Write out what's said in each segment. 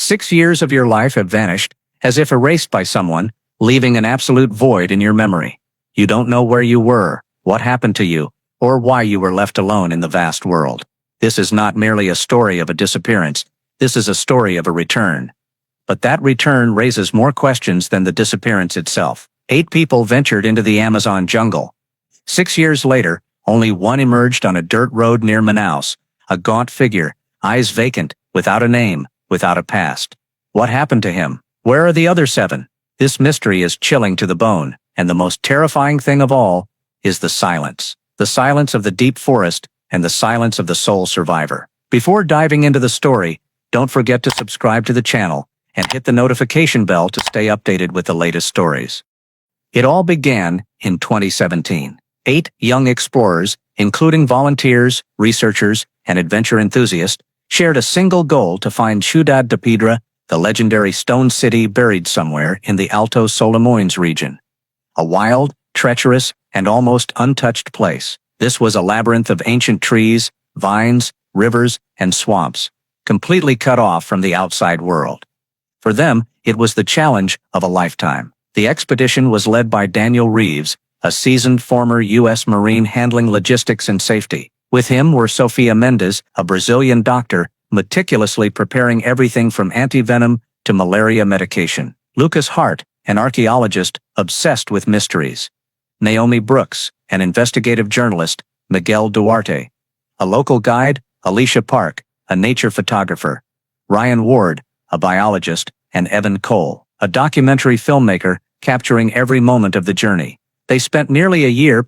6 years of your life have vanished, as if erased by someone, leaving an absolute void in your memory. You don't know where you were, what happened to you, or why you were left alone in the vast world. This is not merely a story of a disappearance, this is a story of a return. But that return raises more questions than the disappearance itself. 8 people ventured into the Amazon jungle. 6 years later, only one emerged on a dirt road near Manaus, a gaunt figure, eyes vacant, without a name, without a past. What happened to him? Where are the other 7? This mystery is chilling to the bone, and the most terrifying thing of all is the silence. The silence of the deep forest and the silence of the sole survivor. Before diving into the story, don't forget to subscribe to the channel and hit the notification bell to stay updated with the latest stories. It all began in 2017. 8 young explorers, including volunteers, researchers, and adventure enthusiasts, shared a single goal to find Ciudad de Piedra, the legendary stone city buried somewhere in the Alto Solimones region. A wild, treacherous, and almost untouched place. This was a labyrinth of ancient trees, vines, rivers, and swamps, completely cut off from the outside world. For them, it was the challenge of a lifetime. The expedition was led by Daniel Reeves, a seasoned former U.S. Marine handling logistics and safety. With him were Sofia Mendes, a Brazilian doctor, meticulously preparing everything from anti-venom to malaria medication. Lucas Hart, an archaeologist obsessed with mysteries. Naomi Brooks, an investigative journalist, Miguel Duarte. A local guide, Alicia Park, a nature photographer. Ryan Ward, a biologist, and Evan Cole, a documentary filmmaker, capturing every moment of the journey. They spent nearly a year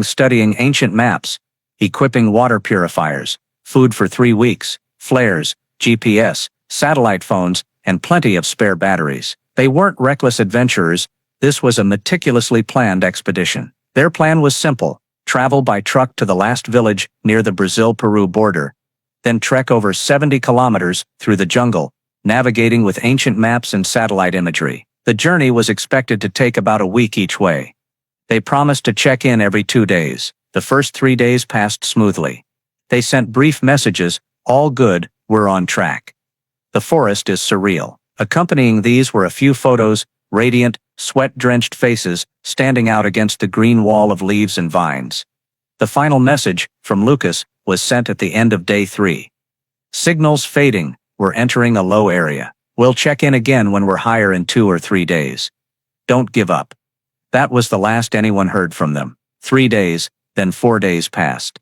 studying ancient maps, equipping water purifiers, food for 3 weeks, flares, GPS, satellite phones, and plenty of spare batteries. They weren't reckless adventurers, this was a meticulously planned expedition. Their plan was simple: travel by truck to the last village near the Brazil-Peru border, then trek over 70 kilometers through the jungle, navigating with ancient maps and satellite imagery. The journey was expected to take about a week each way. They promised to check in every 2 days. The first 3 days passed smoothly. They sent brief messages, all good, we're on track. The forest is surreal. Accompanying these were a few photos, radiant, sweat-drenched faces standing out against the green wall of leaves and vines. The final message, from Lucas, was sent at the end of day 3. Signals fading, we're entering a low area. We'll check in again when we're higher in 2 or 3 days. Don't give up. That was the last anyone heard from them. 3 days, then 4 days passed.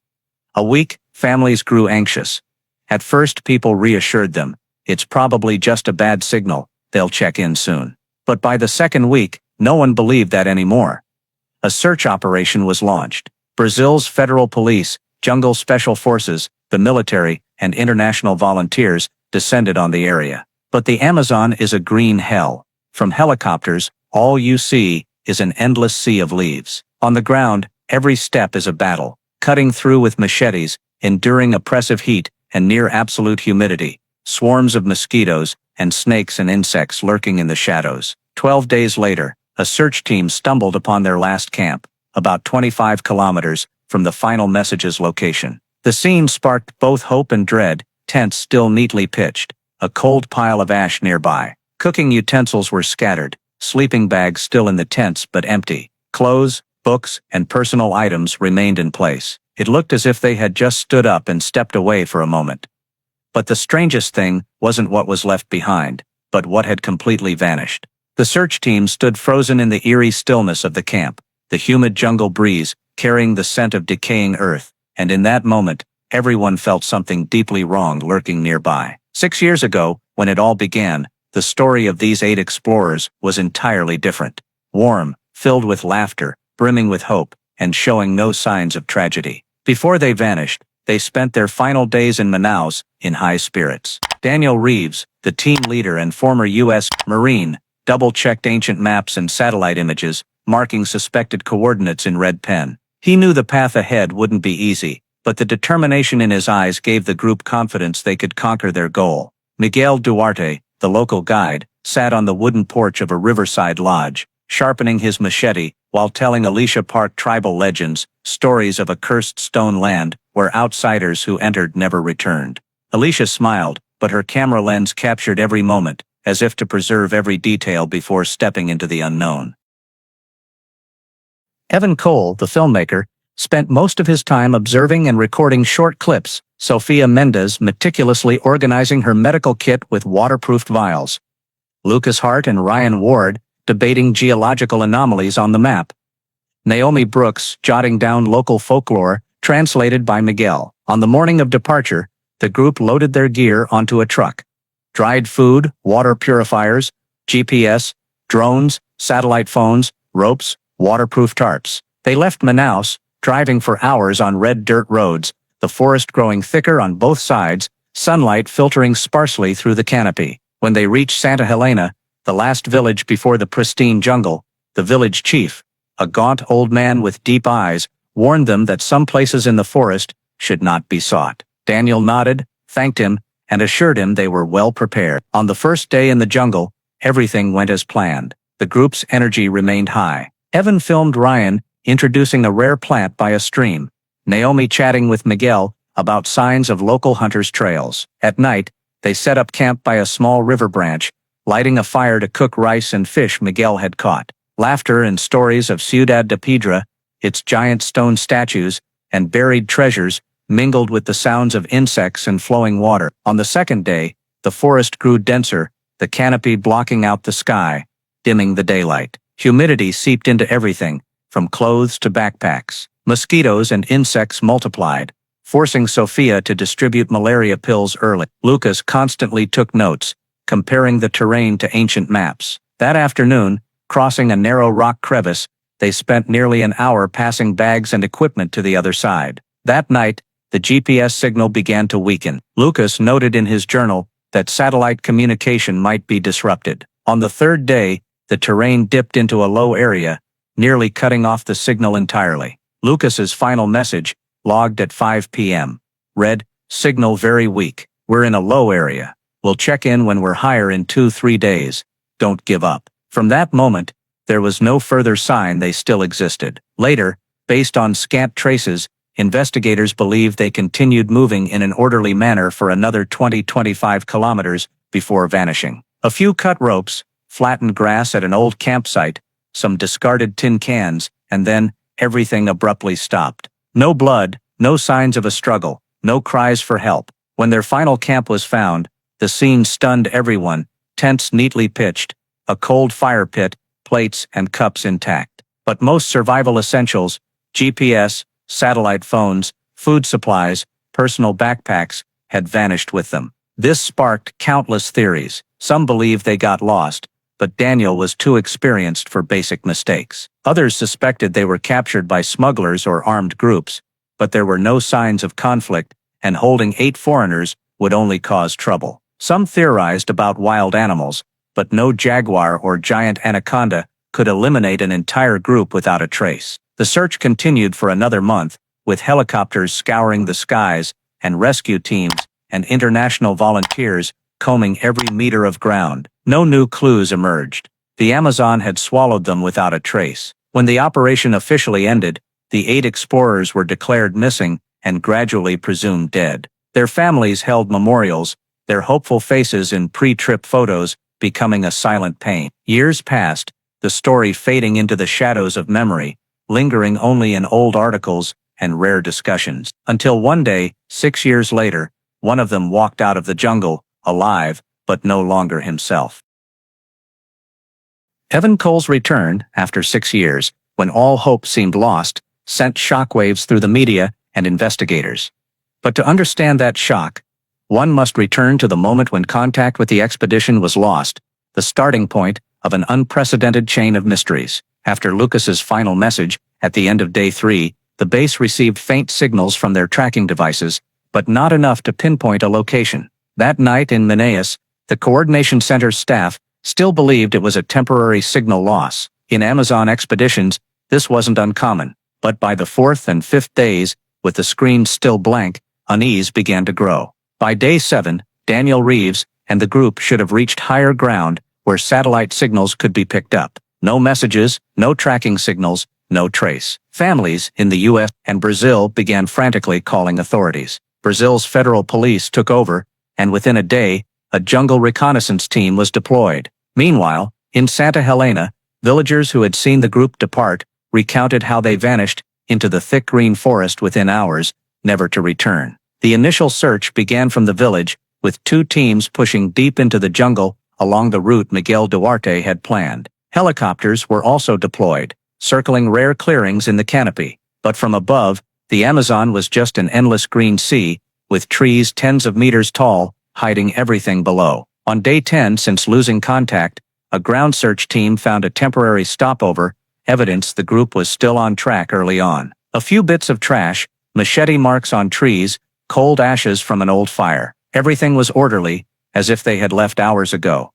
A week, families grew anxious. At first people reassured them, it's probably just a bad signal, they'll check in soon. But by the second week, no one believed that anymore. A search operation was launched. Brazil's federal police, jungle special forces, the military, and international volunteers descended on the area. But the Amazon is a green hell. From helicopters, all you see is an endless sea of leaves. On the ground, every step is a battle, cutting through with machetes, enduring oppressive heat and near absolute humidity, swarms of mosquitoes, and snakes and insects lurking in the shadows. 12 days later, a search team stumbled upon their last camp, about 25 kilometers from the final message's location. The scene sparked both hope and dread, tents still neatly pitched, a cold pile of ash nearby. Cooking utensils were scattered, sleeping bags still in the tents but empty. Clothes, books, and personal items remained in place. It looked as if they had just stood up and stepped away for a moment. But the strangest thing wasn't what was left behind, but what had completely vanished. The search team stood frozen in the eerie stillness of the camp, the humid jungle breeze carrying the scent of decaying earth, and in that moment, everyone felt something deeply wrong lurking nearby. 6 years ago, when it all began, the story of these 8 explorers was entirely different. Warm, filled with laughter, brimming with hope, and showing no signs of tragedy. Before they vanished, they spent their final days in Manaus in high spirits. Daniel Reeves, the team leader and former U.S. Marine, double-checked ancient maps and satellite images, marking suspected coordinates in red pen. He knew the path ahead wouldn't be easy, but the determination in his eyes gave the group confidence they could conquer their goal. Miguel Duarte, the local guide, sat on the wooden porch of a riverside lodge, sharpening his machete while telling Alicia Park tribal legends, stories of a cursed stone land where outsiders who entered never returned. Alicia smiled, but her camera lens captured every moment, as if to preserve every detail before stepping into the unknown. Evan Cole, the filmmaker, spent most of his time observing and recording short clips, Sofia Mendes meticulously organizing her medical kit with waterproof vials, Lucas Hart and Ryan Ward debating geological anomalies on the map, Naomi Brooks jotting down local folklore, translated by Miguel. On the morning of departure, the group loaded their gear onto a truck. Dried food, water purifiers, GPS, drones, satellite phones, ropes, waterproof tarps. They left Manaus, driving for hours on red dirt roads, the forest growing thicker on both sides, sunlight filtering sparsely through the canopy. When they reached Santa Helena, the last village before the pristine jungle, the village chief, a gaunt old man with deep eyes, warned them that some places in the forest should not be sought. Daniel nodded, thanked him, and assured him they were well prepared. On the first day in the jungle, everything went as planned. The group's energy remained high. Evan filmed Ryan introducing a rare plant by a stream, Naomi chatting with Miguel about signs of local hunters' trails. At night, they set up camp by a small river branch, lighting a fire to cook rice and fish Miguel had caught. Laughter and stories of Ciudad de Piedra, its giant stone statues, and buried treasures, mingled with the sounds of insects and flowing water. On the second day, the forest grew denser, the canopy blocking out the sky, dimming the daylight. Humidity seeped into everything, from clothes to backpacks. Mosquitoes and insects multiplied, forcing Sophia to distribute malaria pills early. Lucas constantly took notes, comparing the terrain to ancient maps. That afternoon, crossing a narrow rock crevice, they spent nearly an hour passing bags and equipment to the other side. That night, the GPS signal began to weaken. Lucas noted in his journal that satellite communication might be disrupted. On the third day, the terrain dipped into a low area, nearly cutting off the signal entirely. Lucas's final message, logged at 5 p.m., read, "Signal very weak. We're in a low area. We'll check in when we're higher in 2-3 days. Don't give up." From that moment, there was no further sign they still existed. Later, based on scant traces, investigators believed they continued moving in an orderly manner for another 20-25 kilometers before vanishing. A few cut ropes, flattened grass at an old campsite, some discarded tin cans, and then everything abruptly stopped. No blood, no signs of a struggle, no cries for help. When their final camp was found, the scene stunned everyone, tents neatly pitched, a cold fire pit, plates and cups intact. But most survival essentials, GPS, satellite phones, food supplies, personal backpacks, had vanished with them. This sparked countless theories. Some believed they got lost, but Daniel was too experienced for basic mistakes. Others suspected they were captured by smugglers or armed groups, but there were no signs of conflict, and holding 8 foreigners would only cause trouble. Some theorized about wild animals, but no jaguar or giant anaconda could eliminate an entire group without a trace. The search continued for another month, with helicopters scouring the skies, and rescue teams and international volunteers combing every meter of ground. No new clues emerged. The Amazon had swallowed them without a trace. When the operation officially ended, the 8 explorers were declared missing and gradually presumed dead. Their families held memorials, their hopeful faces in pre-trip photos becoming a silent pain. Years passed, the story fading into the shadows of memory, lingering only in old articles and rare discussions. Until one day, 6 years later, one of them walked out of the jungle, alive, but no longer himself. Evan Cole's return, after 6 years, when all hope seemed lost, sent shockwaves through the media and investigators. But to understand that shock, one must return to the moment when contact with the expedition was lost, the starting point of an unprecedented chain of mysteries. After Lucas's final message, at the end of day 3, the base received faint signals from their tracking devices, but not enough to pinpoint a location. That night in Manaus, the Coordination Center's staff still believed it was a temporary signal loss. In Amazon expeditions, this wasn't uncommon, but by the 4th and 5th days, with the screen still blank, unease began to grow. By day 7, Daniel Reeves and the group should have reached higher ground where satellite signals could be picked up. No messages, no tracking signals, no trace. Families in the U.S. and Brazil began frantically calling authorities. Brazil's federal police took over, and within a day, a jungle reconnaissance team was deployed. Meanwhile, in Santa Helena, villagers who had seen the group depart recounted how they vanished into the thick green forest within hours, never to return. The initial search began from the village, with 2 teams pushing deep into the jungle along the route Miguel Duarte had planned. Helicopters were also deployed, circling rare clearings in the canopy. But from above, the Amazon was just an endless green sea, with trees tens of meters tall, hiding everything below. On day 10 since losing contact, a ground search team found a temporary stopover, evidence the group was still on track early on. A few bits of trash, machete marks on trees, cold ashes from an old fire. Everything was orderly, as if they had left hours ago.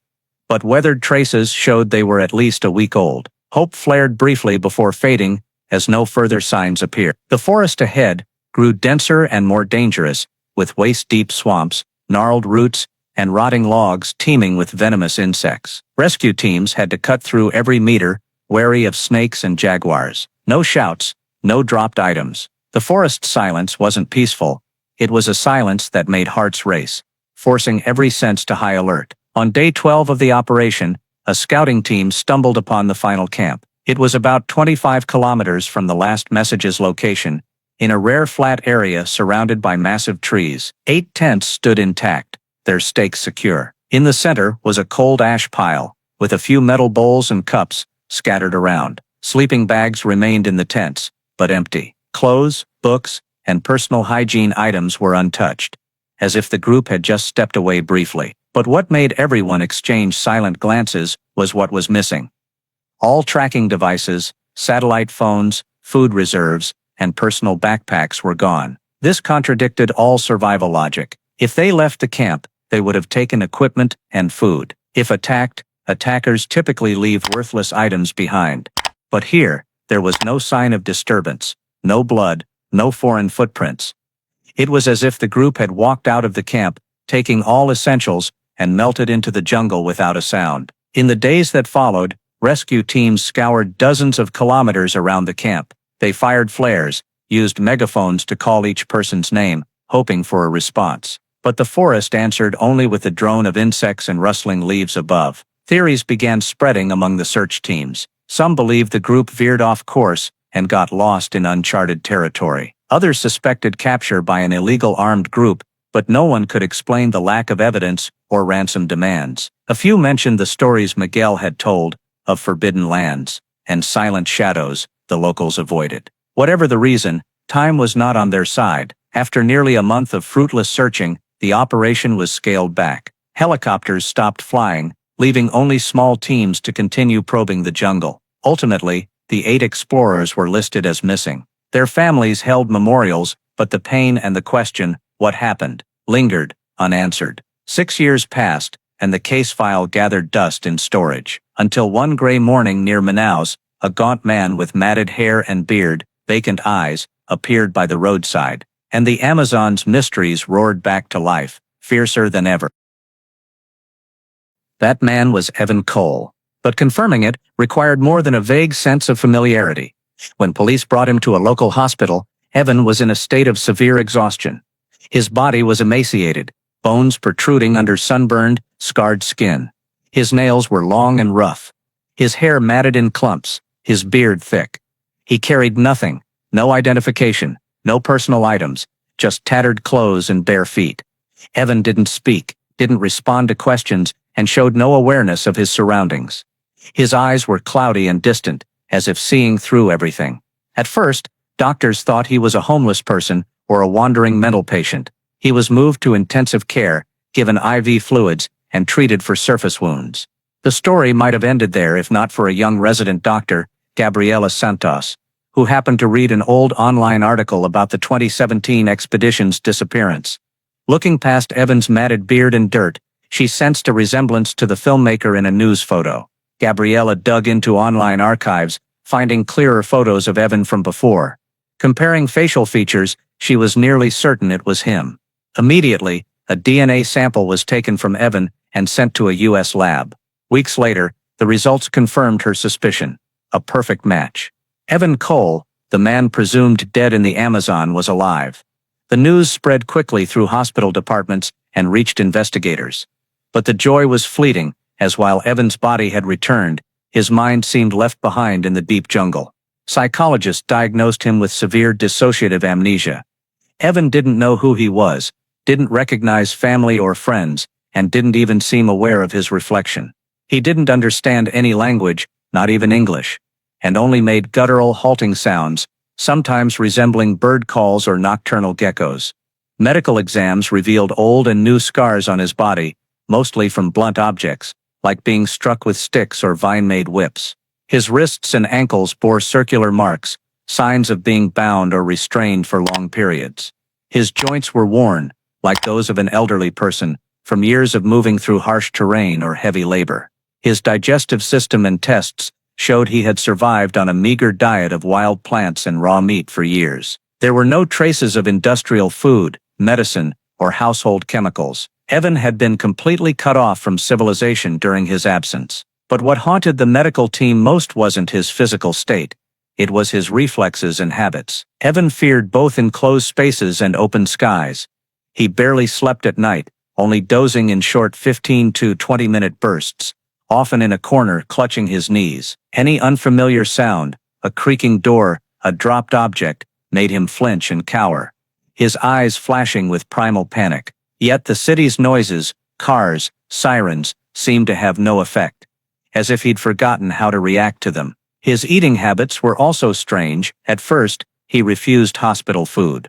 But weathered traces showed they were at least a week old. Hope flared briefly before fading, as no further signs appeared. The forest ahead grew denser and more dangerous, with waist-deep swamps, gnarled roots, and rotting logs teeming with venomous insects. Rescue teams had to cut through every meter, wary of snakes and jaguars. No shouts, no dropped items. The forest silence wasn't peaceful. It was a silence that made hearts race, forcing every sense to high alert. On day 12 of the operation, a scouting team stumbled upon the final camp. It was about 25 kilometers from the last message's location, in a rare flat area surrounded by massive trees. 8 tents stood intact, their stakes secure. In the center was a cold ash pile, with a few metal bowls and cups scattered around. Sleeping bags remained in the tents, but empty. Clothes, books, and personal hygiene items were untouched, as if the group had just stepped away briefly. But what made everyone exchange silent glances was what was missing. All tracking devices, satellite phones, food reserves, and personal backpacks were gone. This contradicted all survival logic. If they left the camp, they would have taken equipment and food. If attacked, attackers typically leave worthless items behind. But here, there was no sign of disturbance, no blood, no foreign footprints. It was as if the group had walked out of the camp, taking all essentials, and melted into the jungle without a sound. In the days that followed, rescue teams scoured dozens of kilometers around the camp. They fired flares, used megaphones to call each person's name, hoping for a response. But the forest answered only with the drone of insects and rustling leaves above. Theories began spreading among the search teams. Some believed the group veered off course and got lost in uncharted territory. Others suspected capture by an illegal armed group, but no one could explain the lack of evidence or ransom demands. A few mentioned the stories Miguel had told, of forbidden lands and silent shadows the locals avoided. Whatever the reason, time was not on their side. After nearly a month of fruitless searching, the operation was scaled back. Helicopters stopped flying, leaving only small teams to continue probing the jungle. Ultimately, the 8 explorers were listed as missing. Their families held memorials, but the pain and the question, what happened, lingered, unanswered. 6 years passed, and the case file gathered dust in storage, until one gray morning near Manaus, a gaunt man with matted hair and beard, vacant eyes, appeared by the roadside, and the Amazon's mysteries roared back to life, fiercer than ever. That man was Evan Cole, but confirming it required more than a vague sense of familiarity. When police brought him to a local hospital, Evan was in a state of severe exhaustion. His body was emaciated, bones protruding under sunburned, scarred skin. His nails were long and rough. His hair matted in clumps, his beard thick. He carried nothing, no identification, no personal items, just tattered clothes and bare feet. Evan didn't speak, didn't respond to questions, and showed no awareness of his surroundings. His eyes were cloudy and distant, as if seeing through everything. At first, doctors thought he was a homeless person or a wandering mental patient. He was moved to intensive care, given IV fluids, and treated for surface wounds. The story might have ended there if not for a young resident doctor, Gabriela Santos, who happened to read an old online article about the 2017 expedition's disappearance. Looking past Evan's matted beard and dirt, she sensed a resemblance to the filmmaker in a news photo. Gabriela dug into online archives, finding clearer photos of Evan from before. Comparing facial features, she was nearly certain it was him. Immediately, a DNA sample was taken from Evan and sent to a U.S. lab. Weeks later, the results confirmed her suspicion. A perfect match. Evan Cole, the man presumed dead in the Amazon, was alive. The news spread quickly through hospital departments and reached investigators. But the joy was fleeting, as while Evan's body had returned, his mind seemed left behind in the deep jungle. Psychologists diagnosed him with severe dissociative amnesia. Evan didn't know who he was, didn't recognize family or friends, and didn't even seem aware of his reflection. He didn't understand any language, not even English, and only made guttural halting sounds, sometimes resembling bird calls or nocturnal geckos. Medical exams revealed old and new scars on his body, mostly from blunt objects, like being struck with sticks or vine-made whips. His wrists and ankles bore circular marks, signs of being bound or restrained for long periods. His joints were worn, like those of an elderly person, from years of moving through harsh terrain or heavy labor. His digestive system and tests showed he had survived on a meager diet of wild plants and raw meat for years. There were no traces of industrial food, medicine, or household chemicals. Evan had been completely cut off from civilization during his absence. But what haunted the medical team most wasn't his physical state. It was his reflexes and habits. Evan feared both enclosed spaces and open skies. He barely slept at night, only dozing in short 15 to 20-minute bursts, often in a corner clutching his knees. Any unfamiliar sound, a creaking door, a dropped object, made him flinch and cower, his eyes flashing with primal panic. Yet the city's noises, cars, sirens, seemed to have no effect, as if he'd forgotten how to react to them. His eating habits were also strange. At first, he refused hospital food.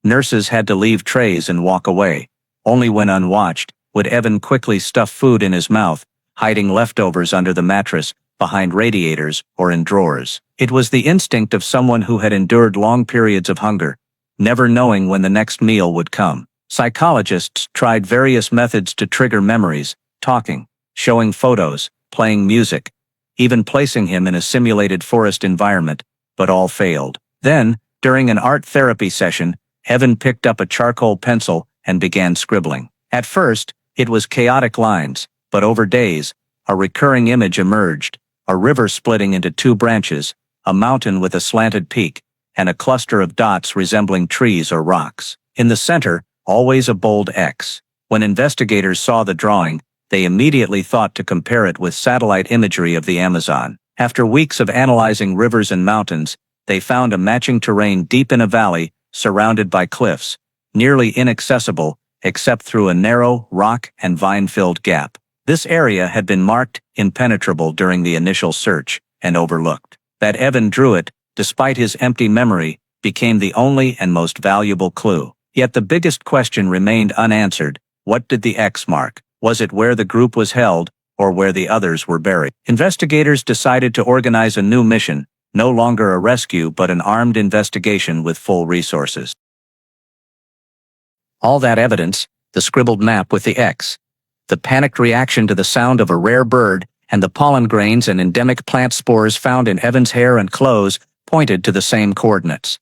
Nurses had to leave trays and walk away. Only when unwatched would Evan quickly stuff food in his mouth, hiding leftovers under the mattress, behind radiators, or in drawers. It was the instinct of someone who had endured long periods of hunger, never knowing when the next meal would come. Psychologists tried various methods to trigger memories, talking, showing photos, playing music, even placing him in a simulated forest environment, but all failed. Then, during an art therapy session, Evan picked up a charcoal pencil and began scribbling. At first, it was chaotic lines, but over days, a recurring image emerged, a river splitting into two branches, a mountain with a slanted peak, and a cluster of dots resembling trees or rocks. In the center, always a bold X. When investigators saw the drawing, they immediately thought to compare it with satellite imagery of the Amazon. After weeks of analyzing rivers and mountains, they found a matching terrain deep in a valley, surrounded by cliffs, nearly inaccessible, except through a narrow, rock and vine-filled gap. This area had been marked impenetrable during the initial search, and overlooked. That Evan drew it, despite his empty memory, became the only and most valuable clue. Yet the biggest question remained unanswered. What did the X mark? Was it where the group was held, or where the others were buried? Investigators decided to organize a new mission, no longer a rescue but an armed investigation with full resources. All that evidence, the scribbled map with the X, the panicked reaction to the sound of a rare bird, and the pollen grains and endemic plant spores found in Evan's hair and clothes, pointed to the same coordinates.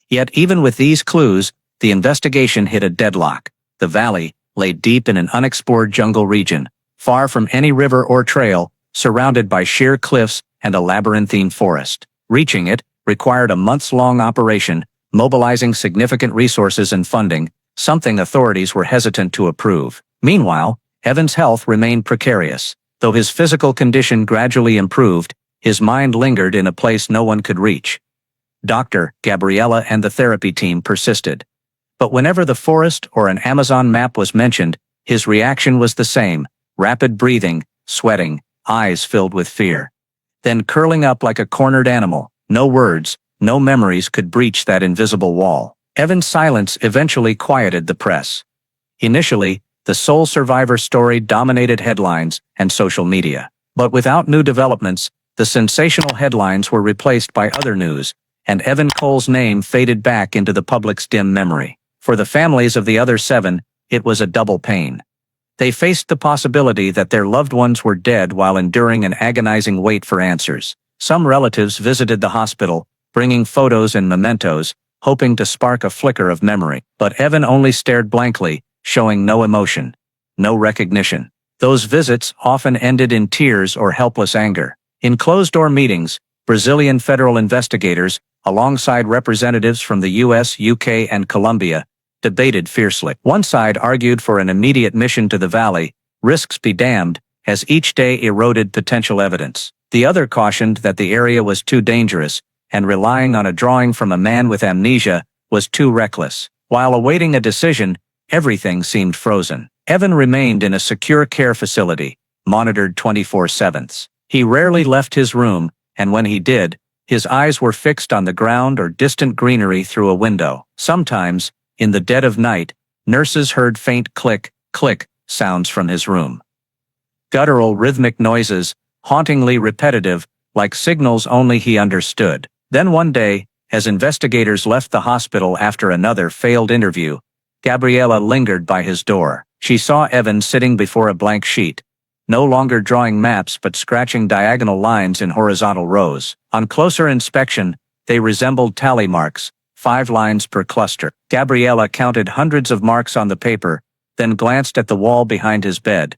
Yet even with these clues, the investigation hit a deadlock. The valley lay deep in an unexplored jungle region, far from any river or trail, surrounded by sheer cliffs and a labyrinthine forest. Reaching it required a months-long operation, mobilizing significant resources and funding, something authorities were hesitant to approve. Meanwhile, Evan's health remained precarious. Though his physical condition gradually improved, his mind lingered in a place no one could reach. Dr. Gabriella and the therapy team persisted. But whenever the forest or an Amazon map was mentioned, his reaction was the same: rapid breathing, sweating, eyes filled with fear. Then curling up like a cornered animal. No words, no memories could breach that invisible wall. Evan's silence eventually quieted the press. Initially, the sole survivor story dominated headlines and social media. But without new developments, the sensational headlines were replaced by other news, and Evan Cole's name faded back into the public's dim memory. For the families of the other 7, it was a double pain. They faced the possibility that their loved ones were dead while enduring an agonizing wait for answers. Some relatives visited the hospital, bringing photos and mementos, hoping to spark a flicker of memory. But Evan only stared blankly, showing no emotion, no recognition. Those visits often ended in tears or helpless anger. In closed-door meetings, Brazilian federal investigators, alongside representatives from the US, UK, and Colombia, debated fiercely. One side argued for an immediate mission to the valley, risks be damned, as each day eroded potential evidence. The other cautioned that the area was too dangerous, and relying on a drawing from a man with amnesia was too reckless. While awaiting a decision, everything seemed frozen. Evan remained in a secure care facility, monitored 24/7. He rarely left his room, and when he did, his eyes were fixed on the ground or distant greenery through a window. Sometimes, in the dead of night, nurses heard faint click, click sounds from his room. Guttural rhythmic noises, hauntingly repetitive, like signals only he understood. Then one day, as investigators left the hospital after another failed interview, Gabriella lingered by his door. She saw Evan sitting before a blank sheet, no longer drawing maps but scratching diagonal lines in horizontal rows. On closer inspection, they resembled tally marks, 5 lines per cluster. Gabriella counted hundreds of marks on the paper, then glanced at the wall behind his bed.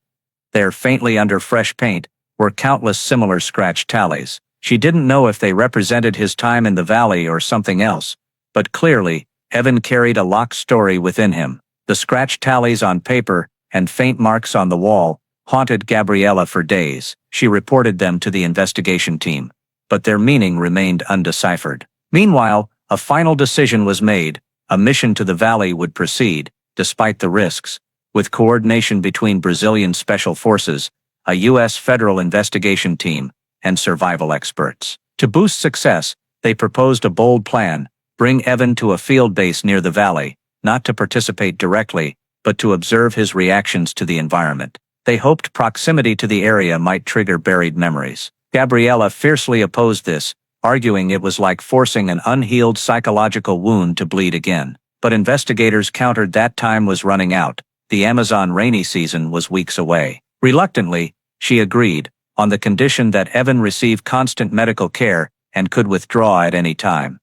There, faintly under fresh paint, were countless similar scratch tallies. She didn't know if they represented his time in the valley or something else, but clearly, Evan carried a locked story within him. The scratch tallies on paper and faint marks on the wall haunted Gabriella for days. She reported them to the investigation team, but their meaning remained undeciphered. Meanwhile, a final decision was made. A mission to the valley would proceed, despite the risks, with coordination between Brazilian special forces, a U.S. federal investigation team, and survival experts. To boost success, they proposed a bold plan: bring Evan to a field base near the valley, not to participate directly, but to observe his reactions to the environment. They hoped proximity to the area might trigger buried memories. Gabriella fiercely opposed this, arguing it was like forcing an unhealed psychological wound to bleed again. But investigators countered that time was running out. The Amazon rainy season was weeks away. Reluctantly, she agreed, on the condition that Evan receive constant medical care and could withdraw at any time.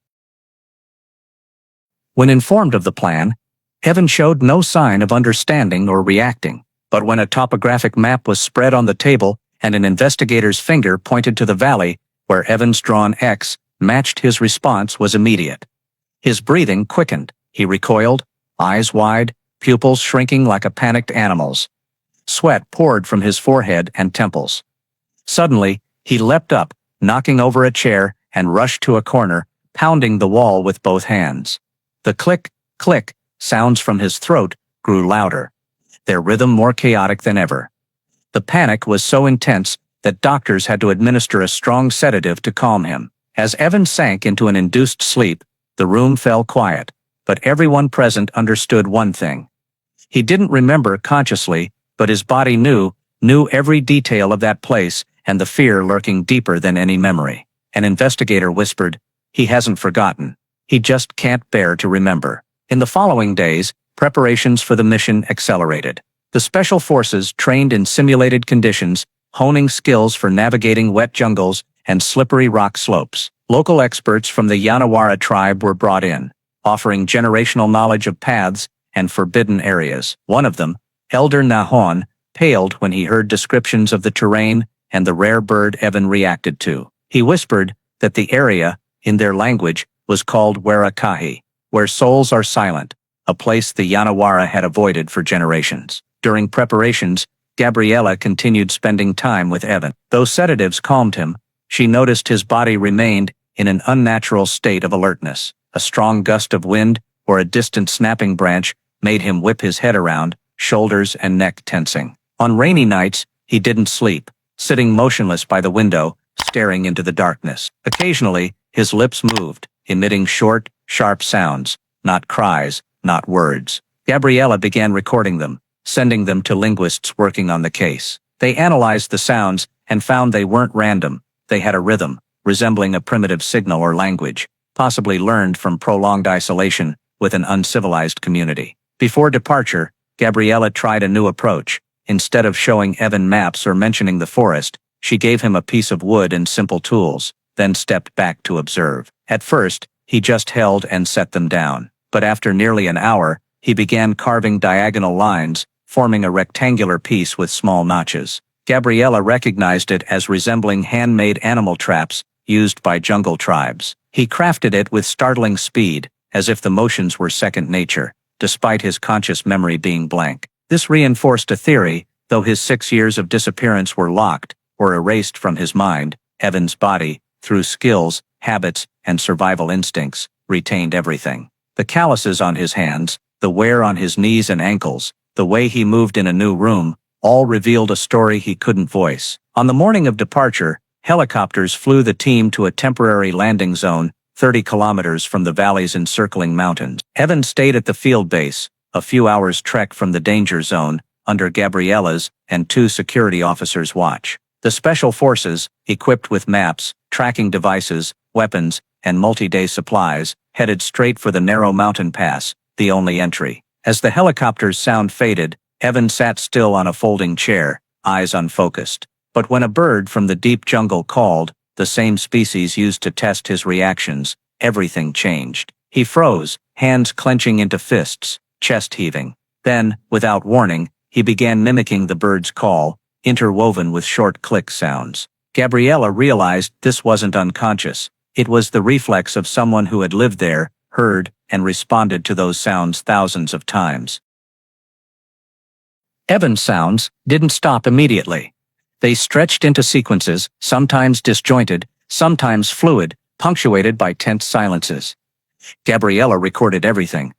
When informed of the plan, Evan showed no sign of understanding or reacting. But when a topographic map was spread on the table and an investigator's finger pointed to the valley, where Evan's drawn X matched, his response was immediate. His breathing quickened. He recoiled, eyes wide, pupils shrinking like a panicked animal's. Sweat poured from his forehead and temples. Suddenly, he leapt up, knocking over a chair, and rushed to a corner, pounding the wall with both hands. The click, click sounds from his throat grew louder, their rhythm more chaotic than ever. The panic was so intense that doctors had to administer a strong sedative to calm him. As Evan sank into an induced sleep, the room fell quiet, but everyone present understood one thing. He didn't remember consciously, but his body knew every detail of that place and the fear lurking deeper than any memory. An investigator whispered, "He hasn't forgotten. He just can't bear to remember." In the following days, preparations for the mission accelerated. The special forces trained in simulated conditions, honing skills for navigating wet jungles and slippery rock slopes. Local experts from the Yanawara tribe were brought in, offering generational knowledge of paths and forbidden areas. One of them, Elder Nahon, paled when he heard descriptions of the terrain and the rare bird Evan reacted to. He whispered that the area, in their language, was called Warakahi, where souls are silent, a place the Yanawara had avoided for generations. During preparations, Gabriella continued spending time with Evan. Though sedatives calmed him, she noticed his body remained in an unnatural state of alertness. A strong gust of wind or a distant snapping branch made him whip his head around, shoulders and neck tensing. On rainy nights, he didn't sleep, sitting motionless by the window, staring into the darkness. Occasionally, his lips moved, emitting short, sharp sounds, not cries, not words. Gabriella began recording them, sending them to linguists working on the case. They analyzed the sounds and found they weren't random. They had a rhythm, resembling a primitive signal or language, possibly learned from prolonged isolation with an uncivilized community. Before departure, Gabriella tried a new approach. Instead of showing Evan maps or mentioning the forest, she gave him a piece of wood and simple tools, then stepped back to observe. At first, he just held and set them down. But after nearly an hour, he began carving diagonal lines, forming a rectangular piece with small notches. Gabriella recognized it as resembling handmade animal traps used by jungle tribes. He crafted it with startling speed, as if the motions were second nature. despite his conscious memory being blank. This reinforced a theory: though his 6 years of disappearance were locked, or erased from his mind, Evan's body, through skills, habits, and survival instincts, retained everything. The calluses on his hands, the wear on his knees and ankles, the way he moved in a new room, all revealed a story he couldn't voice. On the morning of departure, helicopters flew the team to a temporary landing zone 30 kilometers from the valley's encircling mountains. Evan stayed at the field base, a few hours' trek from the danger zone, under Gabriella's and 2 security officers' watch. The special forces, equipped with maps, tracking devices, weapons, and multi-day supplies, headed straight for the narrow mountain pass, the only entry. As the helicopter's sound faded, Evan sat still on a folding chair, eyes unfocused. But when a bird from the deep jungle called, the same species used to test his reactions, everything changed. He froze, hands clenching into fists, chest heaving. Then, without warning, he began mimicking the bird's call, interwoven with short click sounds. Gabriella realized this wasn't unconscious. It was the reflex of someone who had lived there, heard, and responded to those sounds thousands of times. Evan's sounds didn't stop immediately. They stretched into sequences, sometimes disjointed, sometimes fluid, punctuated by tense silences. Gabriella recorded everything,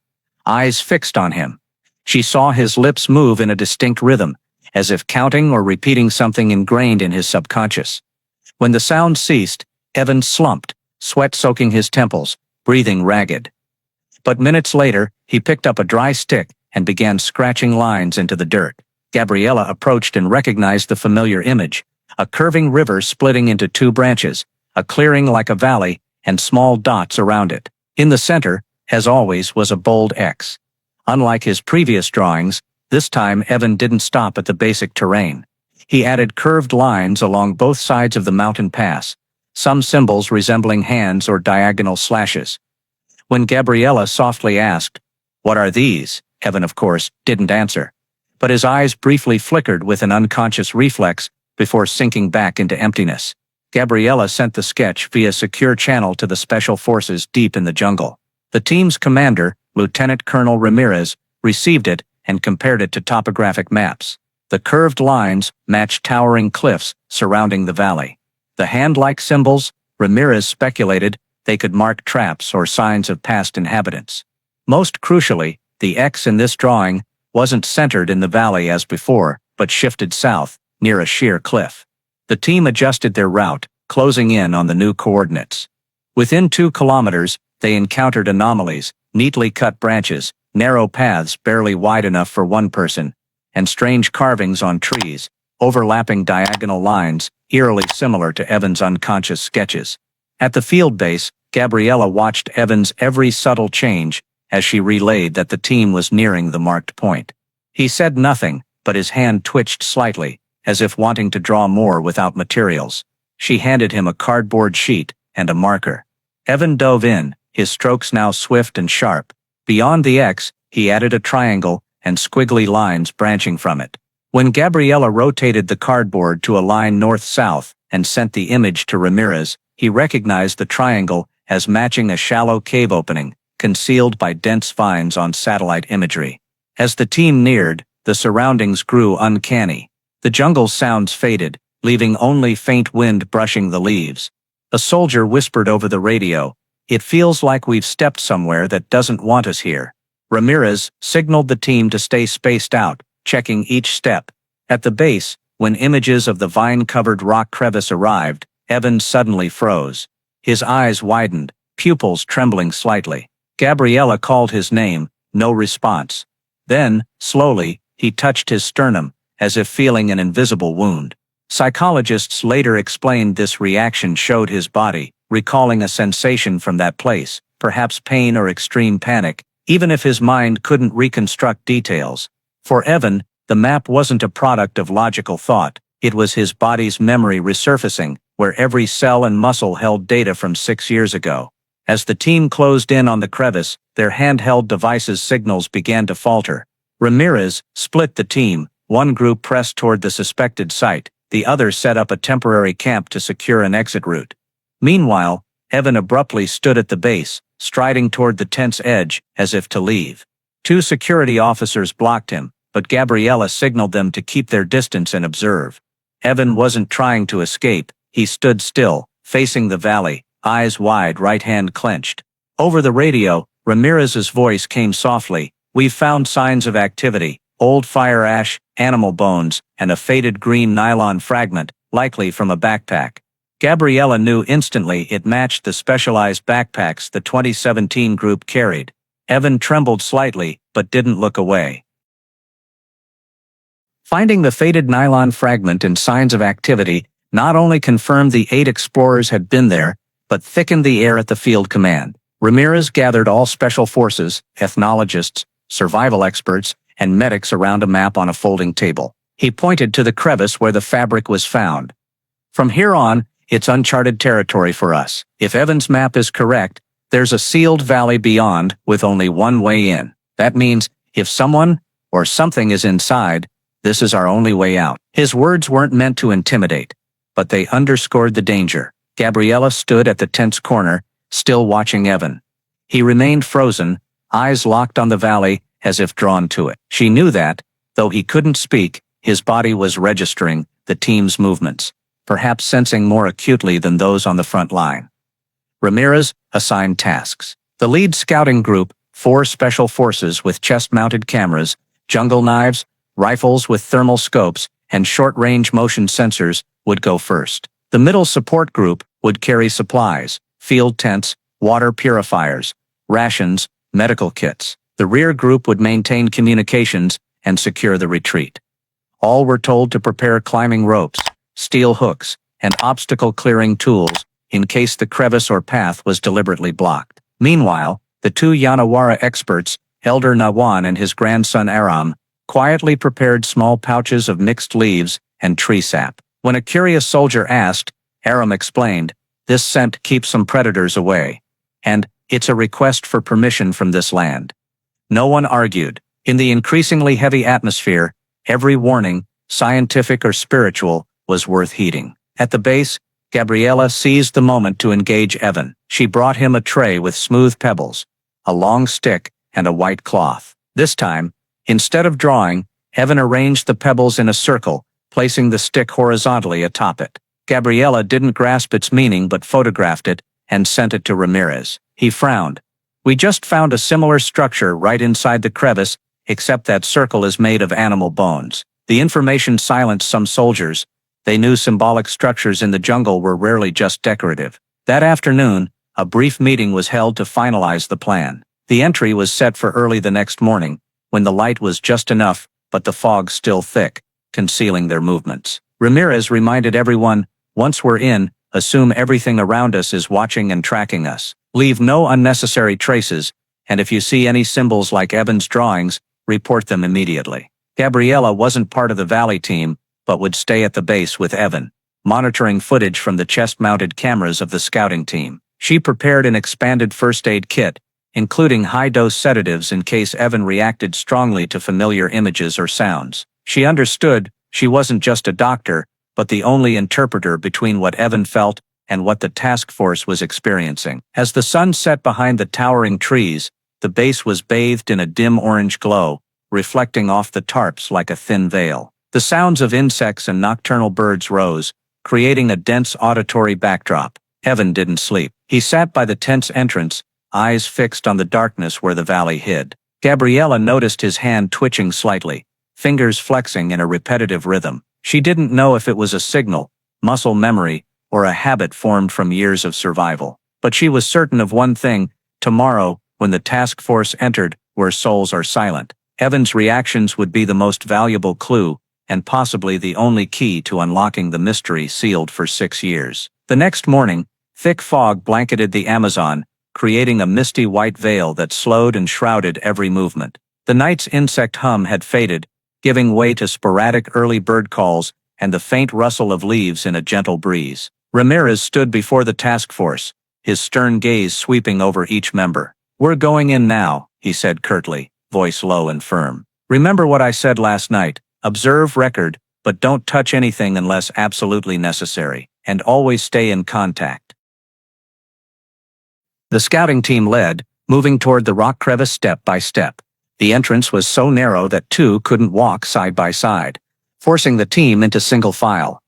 eyes fixed on him. She saw his lips move in a distinct rhythm, as if counting or repeating something ingrained in his subconscious. When the sound ceased, Evan slumped, sweat soaking his temples, breathing ragged. But minutes later, he picked up a dry stick and began scratching lines into the dirt. Gabriella approached and recognized the familiar image: a curving river splitting into 2 branches, a clearing like a valley, and small dots around it. In the center, as always, was a bold X. Unlike his previous drawings, this time Evan didn't stop at the basic terrain. He added curved lines along both sides of the mountain pass, some symbols resembling hands or diagonal slashes. When Gabriella softly asked, "What are these?" Evan, of course, didn't answer. But his eyes briefly flickered with an unconscious reflex before sinking back into emptiness. Gabriella sent the sketch via secure channel to the special forces deep in the jungle. The team's commander, Lieutenant Colonel Ramirez, received it and compared it to topographic maps. The curved lines matched towering cliffs surrounding the valley. The hand-like symbols, Ramirez speculated, they could mark traps or signs of past inhabitants. Most crucially, the X in this drawing wasn't centered in the valley as before, but shifted south, near a sheer cliff. The team adjusted their route, closing in on the new coordinates. Within 2 kilometers, they encountered anomalies: neatly cut branches, narrow paths barely wide enough for one person, and strange carvings on trees, overlapping diagonal lines, eerily similar to Evan's unconscious sketches. At the field base, Gabriella watched Evan's every subtle change as she relayed that the team was nearing the marked point. He said nothing, but his hand twitched slightly, as if wanting to draw more without materials. She handed him a cardboard sheet and a marker. Evan dove in, his strokes now swift and sharp. Beyond the X, he added a triangle and squiggly lines branching from it. When Gabriella rotated the cardboard to align north-south and sent the image to Ramirez, he recognized the triangle as matching a shallow cave opening, concealed by dense vines on satellite imagery. As the team neared, the surroundings grew uncanny. The jungle's sounds faded, leaving only faint wind brushing the leaves. A soldier whispered over the radio, "It feels like we've stepped somewhere that doesn't want us here." Ramirez signaled the team to stay spaced out, checking each step. At the base, when images of the vine-covered rock crevice arrived, Evan suddenly froze. His eyes widened, pupils trembling slightly. Gabriella called his name, no response. Then, slowly, he touched his sternum, as if feeling an invisible wound. Psychologists later explained this reaction showed his body recalling a sensation from that place, perhaps pain or extreme panic, even if his mind couldn't reconstruct details. For Evan, the map wasn't a product of logical thought, it was his body's memory resurfacing, where every cell and muscle held data from 6 years ago. As the team closed in on the crevice, their handheld devices' signals began to falter. Ramirez split the team, one group pressed toward the suspected site, the other set up a temporary camp to secure an exit route. Meanwhile, Evan abruptly stood at the base, striding toward the tent's edge, as if to leave. Two security officers blocked him, but Gabriella signaled them to keep their distance and observe. Evan wasn't trying to escape, he stood still, facing the valley, eyes wide, right hand clenched. Over the radio, Ramirez's voice came softly, "We've found signs of activity, old fire ash, animal bones, and a faded green nylon fragment, likely from a backpack." Gabriella knew instantly it matched the specialized backpacks the 2017 group carried. Evan trembled slightly, but didn't look away. Finding the faded nylon fragment and signs of activity not only confirmed the 8 explorers had been there, but thickened the air at the field command. Ramirez gathered all special forces, ethnologists, survival experts, and medics around a map on a folding table. He pointed to the crevice where the fabric was found. "From here on, it's uncharted territory for us. If Evan's map is correct, there's a sealed valley beyond with only one way in. That means, if someone or something is inside, this is our only way out." His words weren't meant to intimidate, but they underscored the danger. Gabriella stood at the tent's corner, still watching Evan. He remained frozen, eyes locked on the valley, as if drawn to it. She knew that, though he couldn't speak, his body was registering the team's movements, perhaps sensing more acutely than those on the front line. Ramirez assigned tasks. The lead scouting group, 4 special forces with chest-mounted cameras, jungle knives, rifles with thermal scopes, and short-range motion sensors, would go first. The middle support group would carry supplies, field tents, water purifiers, rations, medical kits. The rear group would maintain communications and secure the retreat. All were told to prepare climbing ropes, steel hooks, and obstacle-clearing tools in case the crevice or path was deliberately blocked. Meanwhile, the 2 Yanawara experts, Elder Nawan and his grandson Aram, quietly prepared small pouches of mixed leaves and tree sap. When a curious soldier asked, Aram explained, "This scent keeps some predators away. And it's a request for permission from this land." No one argued. In the increasingly heavy atmosphere, every warning, scientific or spiritual, was worth heeding. At the base, Gabriella seized the moment to engage Evan. She brought him a tray with smooth pebbles, a long stick, and a white cloth. This time, instead of drawing, Evan arranged the pebbles in a circle, placing the stick horizontally atop it. Gabriella didn't grasp its meaning but photographed it and sent it to Ramirez. He frowned. "We just found a similar structure right inside the crevice, except that circle is made of animal bones." The information silenced some soldiers. They knew symbolic structures in the jungle were rarely just decorative. That afternoon, a brief meeting was held to finalize the plan. The entry was set for early the next morning, when the light was just enough, but the fog still thick, concealing their movements. Ramirez reminded everyone, "Once we're in, assume everything around us is watching and tracking us. Leave no unnecessary traces, and if you see any symbols like Evan's drawings, report them immediately." Gabriella wasn't part of the Valley team, but would stay at the base with Evan, monitoring footage from the chest-mounted cameras of the scouting team. She prepared an expanded first aid kit, including high-dose sedatives in case Evan reacted strongly to familiar images or sounds. She understood she wasn't just a doctor, but the only interpreter between what Evan felt and what the task force was experiencing. As the sun set behind the towering trees, the base was bathed in a dim orange glow, reflecting off the tarps like a thin veil. The sounds of insects and nocturnal birds rose, creating a dense auditory backdrop. Evan didn't sleep. He sat by the tent's entrance, eyes fixed on the darkness where the valley hid. Gabriella noticed his hand twitching slightly, fingers flexing in a repetitive rhythm. She didn't know if it was a signal, muscle memory, or a habit formed from years of survival. But she was certain of one thing: tomorrow, when the task force entered where souls are silent, Evan's reactions would be the most valuable clue, and possibly the only key to unlocking the mystery sealed for 6 years. The next morning, thick fog blanketed the Amazon, creating a misty white veil that slowed and shrouded every movement. The night's insect hum had faded, giving way to sporadic early bird calls and the faint rustle of leaves in a gentle breeze. Ramirez stood before the task force, his stern gaze sweeping over each member. "We're going in now," he said curtly, voice low and firm. "Remember what I said last night: observe, record, but don't touch anything unless absolutely necessary, and always stay in contact." The scouting team led, moving toward the rock crevice step by step. The entrance was so narrow that two couldn't walk side by side, forcing the team into single file.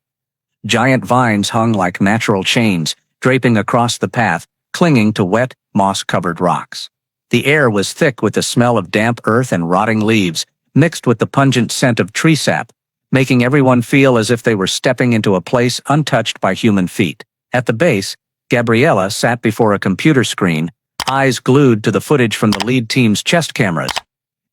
Giant vines hung like natural chains, draping across the path, clinging to wet, moss-covered rocks. The air was thick with the smell of damp earth and rotting leaves, mixed with the pungent scent of tree sap, making everyone feel as if they were stepping into a place untouched by human feet. At the base, Gabriella sat before a computer screen, eyes glued to the footage from the lead team's chest cameras.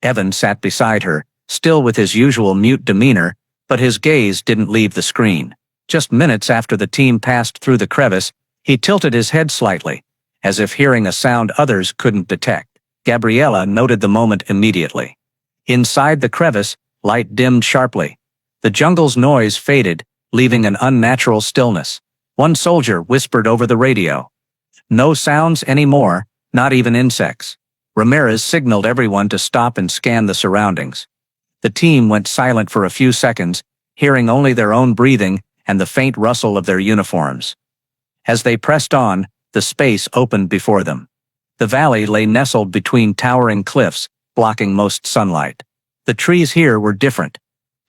Evan sat beside her, still with his usual mute demeanor, but his gaze didn't leave the screen. Just minutes after the team passed through the crevice, he tilted his head slightly, as if hearing a sound others couldn't detect. Gabriella noted the moment immediately. Inside the crevice, light dimmed sharply. The jungle's noise faded, leaving an unnatural stillness. One soldier whispered over the radio. No sounds anymore, not even insects. Ramirez signaled everyone to stop and scan the surroundings. The team went silent for a few seconds, hearing only their own breathing and the faint rustle of their uniforms. As they pressed on, the space opened before them. The valley lay nestled between towering cliffs, blocking most sunlight. The trees here were different.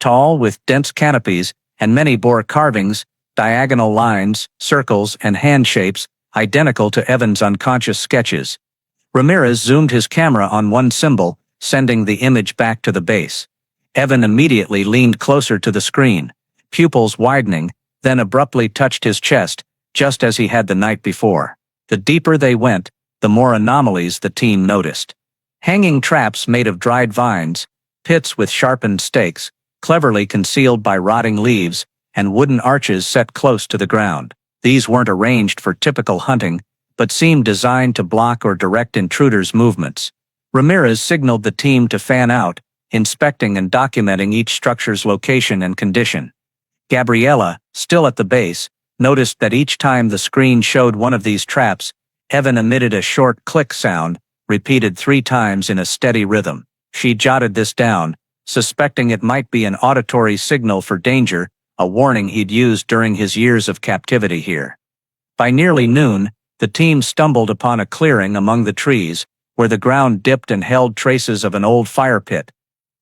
Tall, with dense canopies, and many bore carvings, diagonal lines, circles, and hand shapes, identical to Evan's unconscious sketches. Ramirez zoomed his camera on one symbol, sending the image back to the base. Evan immediately leaned closer to the screen, pupils widening, then abruptly touched his chest, just as he had the night before. The deeper they went, the more anomalies the team noticed. Hanging traps made of dried vines, pits with sharpened stakes, cleverly concealed by rotting leaves, and wooden arches set close to the ground. These weren't arranged for typical hunting, but seemed designed to block or direct intruders' movements. Ramirez signaled the team to fan out, inspecting and documenting each structure's location and condition. Gabriella, still at the base, noticed that each time the screen showed one of these traps, Evan emitted a short click sound, repeated 3 times in a steady rhythm. She jotted this down, suspecting it might be an auditory signal for danger, a warning he'd used during his years of captivity here. By nearly noon, the team stumbled upon a clearing among the trees, where the ground dipped and held traces of an old fire pit.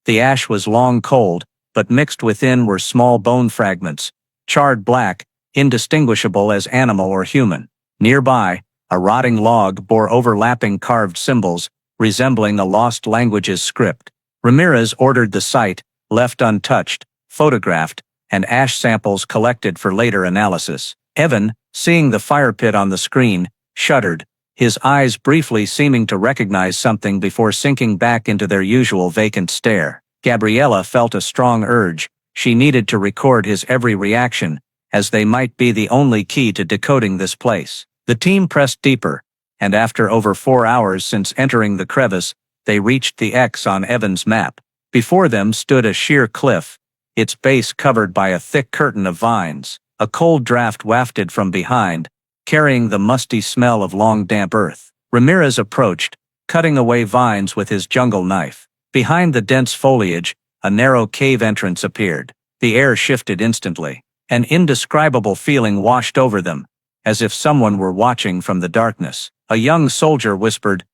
The ash was long cold, but mixed within were small bone fragments, charred black, indistinguishable as animal or human. Nearby, a rotting log bore overlapping carved symbols, resembling a lost language's script. Ramirez ordered the site, left untouched, photographed, and ash samples collected for later analysis. Evan, seeing the fire pit on the screen, shuddered, his eyes briefly seeming to recognize something before sinking back into their usual vacant stare. Gabriella felt a strong urge. She needed to record his every reaction, as they might be the only key to decoding this place. The team pressed deeper, and after over 4 hours since entering the crevice, they reached the X on Evan's map. Before them stood a sheer cliff, its base covered by a thick curtain of vines. A cold draft wafted from behind, carrying the musty smell of long damp earth. Ramirez approached, cutting away vines with his jungle knife. Behind the dense foliage, a narrow cave entrance appeared. The air shifted instantly. An indescribable feeling washed over them, as if someone were watching from the darkness. A young soldier whispered,